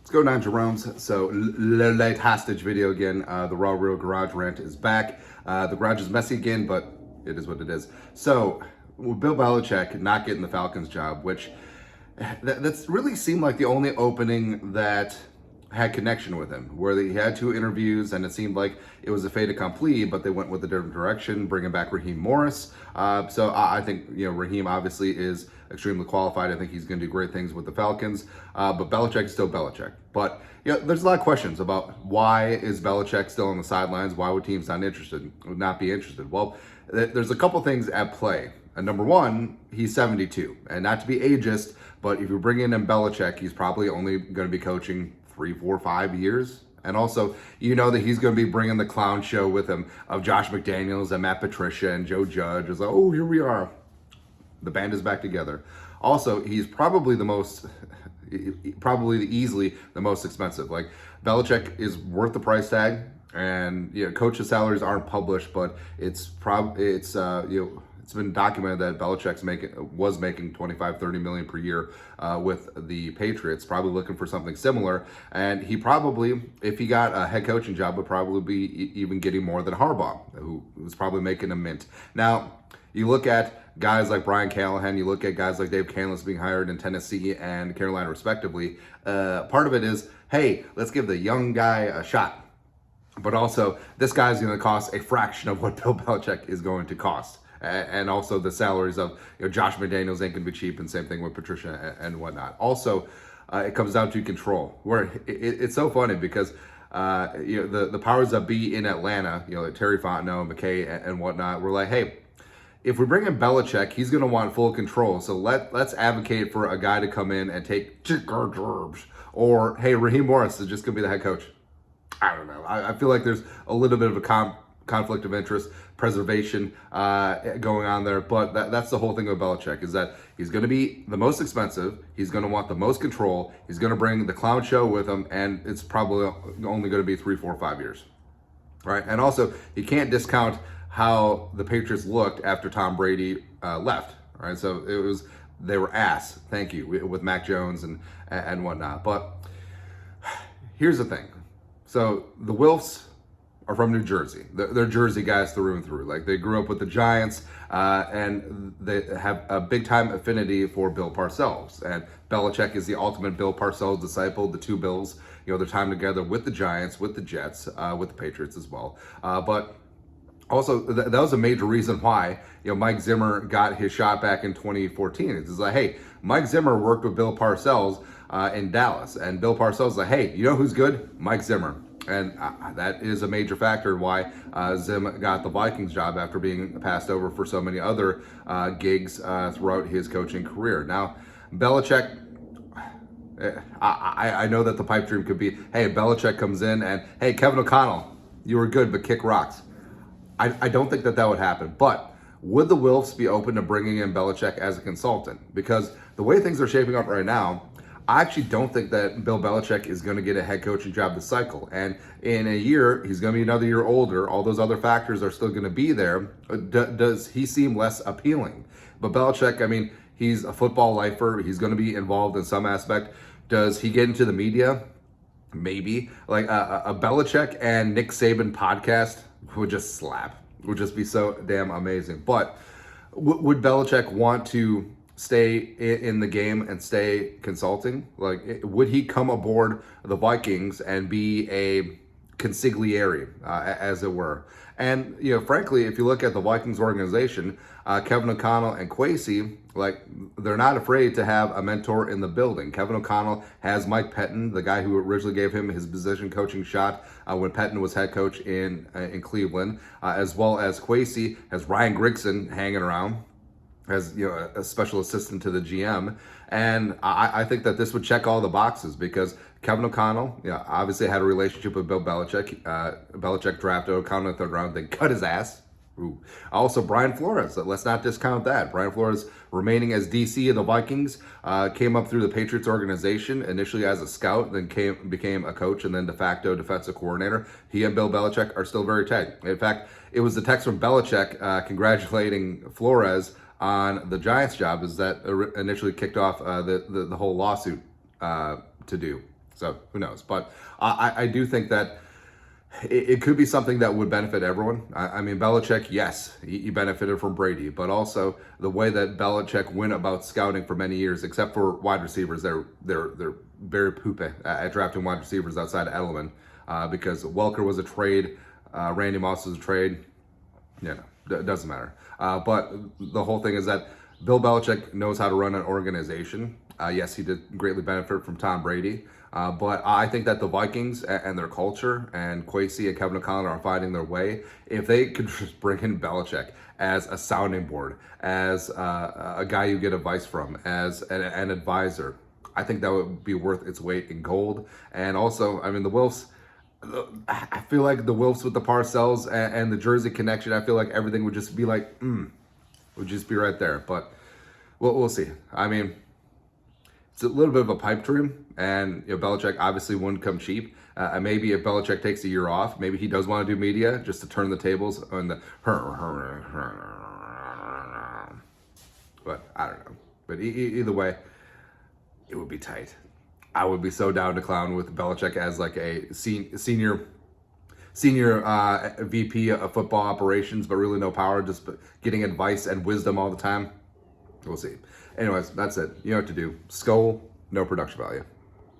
What's going on, Jerome's? So, late hostage video again. The Raw Real Garage rant is back. The garage is messy again, but it is what it is. So, with Bill Belichick not getting the Falcons job, which that's really seemed like the only opening that had connection with him, where he had 2 interviews and it seemed like it was a fait accompli, but they went with a different direction, bringing back Raheem Morris. So I think, Raheem obviously is extremely qualified. I think he's going to do great things with the Falcons, but Belichick is still Belichick. But there's a lot of questions about why is Belichick still on the sidelines? Why would teams not be interested? Well, there's a couple things at play. Number one, he's 72, and not to be ageist, but if you bring in Belichick, he's probably only going to be coaching 3, 4, 5 years. And also, that he's going to be bringing the clown show with him of Josh McDaniels and Matt Patricia and Joe Judge. It's like, oh, here we are. The band is back together. Also, he's probably easily the most expensive. Like, Belichick is worth the price tag, and coaches' salaries aren't published, but it's been documented that Belichick was making $25-30 million per year with the Patriots, probably looking for something similar. And he probably, if he got a head coaching job, would probably be even getting more than Harbaugh, who was probably making a mint. Now, you look at guys like Brian Callahan, you look at guys like Dave Canlis being hired in Tennessee and Carolina respectively. Part of it is, hey, let's give the young guy a shot. But also, this guy's going to cost a fraction of what Bill Belichick is going to cost. And also the salaries of Josh McDaniels ain't going to be cheap, and same thing with Patricia and whatnot. Also, it comes down to control, where it's so funny because the powers that be in Atlanta, like Terry Fontenot, McKay, and whatnot, were like, hey, if we bring in Belichick, he's going to want full control. So let's advocate for a guy to come in and take gerbs. Or, hey, Raheem Morris is just going to be the head coach. I don't know. I feel like there's a little bit of a conflict of interest, preservation going on there. But that's the whole thing with Belichick, is that he's going to be the most expensive. He's going to want the most control. He's going to bring the clown show with him. And it's probably only going to be 3, 4, 5 years. Right? And also, you can't discount how the Patriots looked after Tom Brady left. Right? So they were ass. Thank you, with Mac Jones and whatnot. But here's the thing. So the Wilfs are from New Jersey. They're Jersey guys through and through. Like, they grew up with the Giants, and they have a big time affinity for Bill Parcells. And Belichick is the ultimate Bill Parcells disciple. The 2 Bills, their time together with the Giants, with the Jets, with the Patriots as well. But also, that was a major reason why Mike Zimmer got his shot back in 2014. It's like, hey, Mike Zimmer worked with Bill Parcells in Dallas, and Bill Parcells like, hey, you know who's good? Mike Zimmer. And that is a major factor in why Zim got the Vikings job after being passed over for so many other gigs throughout his coaching career. Now, Belichick, I know that the pipe dream could be, hey, Belichick comes in and, hey, Kevin O'Connell, you were good, but kick rocks. I don't think that would happen. But would the Wilfs be open to bringing in Belichick as a consultant? Because the way things are shaping up right now, I actually don't think that Bill Belichick is going to get a head coaching job this cycle. And in a year, he's going to be another year older. All those other factors are still going to be there. Does he seem less appealing? But Belichick, I mean, he's a football lifer. He's going to be involved in some aspect. Does he get into the media? Maybe. Like a Belichick and Nick Saban podcast would just slap. Would just be so damn amazing. But would Belichick want to stay in the game and stay consulting? Like, would he come aboard the Vikings and be a consigliere, as it were? And, frankly, if you look at the Vikings organization, Kevin O'Connell and Kwesi, like, they're not afraid to have a mentor in the building. Kevin O'Connell has Mike Pettin, the guy who originally gave him his position coaching shot when Pettin was head coach in Cleveland, as well as Kwesi has Ryan Grigson hanging around as a special assistant to the GM. And I think that this would check all the boxes, because Kevin O'Connell, obviously had a relationship with Bill Belichick. Belichick drafted O'Connell in the 3rd round, then cut his ass. Ooh. Also, Brian Flores, let's not discount that. Brian Flores, remaining as DC of the Vikings, came up through the Patriots organization, initially as a scout, then became a coach, and then de facto defensive coordinator. He and Bill Belichick are still very tight. In fact, it was the text from Belichick congratulating Flores on the Giants job is that initially kicked off the whole lawsuit to do. So who knows? But I do think that it could be something that would benefit everyone. I mean, Belichick, yes, he benefited from Brady, but also the way that Belichick went about scouting for many years, except for wide receivers, they're very poopy at drafting wide receivers outside of Edelman, because Welker was a trade, Randy Moss was a trade. It doesn't matter. But the whole thing is that Bill Belichick knows how to run an organization. Yes, he did greatly benefit from Tom Brady. But I think that the Vikings and their culture and Kwesi and Kevin O'Connell are finding their way. If they could just bring in Belichick as a sounding board, as a guy you get advice from, as an advisor, I think that would be worth its weight in gold. And also, I mean, the Wilfs, I feel like the Wilfs with the Parcells and the Jersey connection, I feel like everything would just be like, would just be right there. But we'll see. I mean, it's a little bit of a pipe dream, and Belichick obviously wouldn't come cheap. Maybe if Belichick takes a year off, maybe he does want to do media just to turn the tables on the. But I don't know. But either way, it would be tight. I would be so down to clown with Belichick as like a senior VP of football operations, but really no power, just getting advice and wisdom all the time. We'll see. Anyways, that's it. You know what to do. Skull, no production value.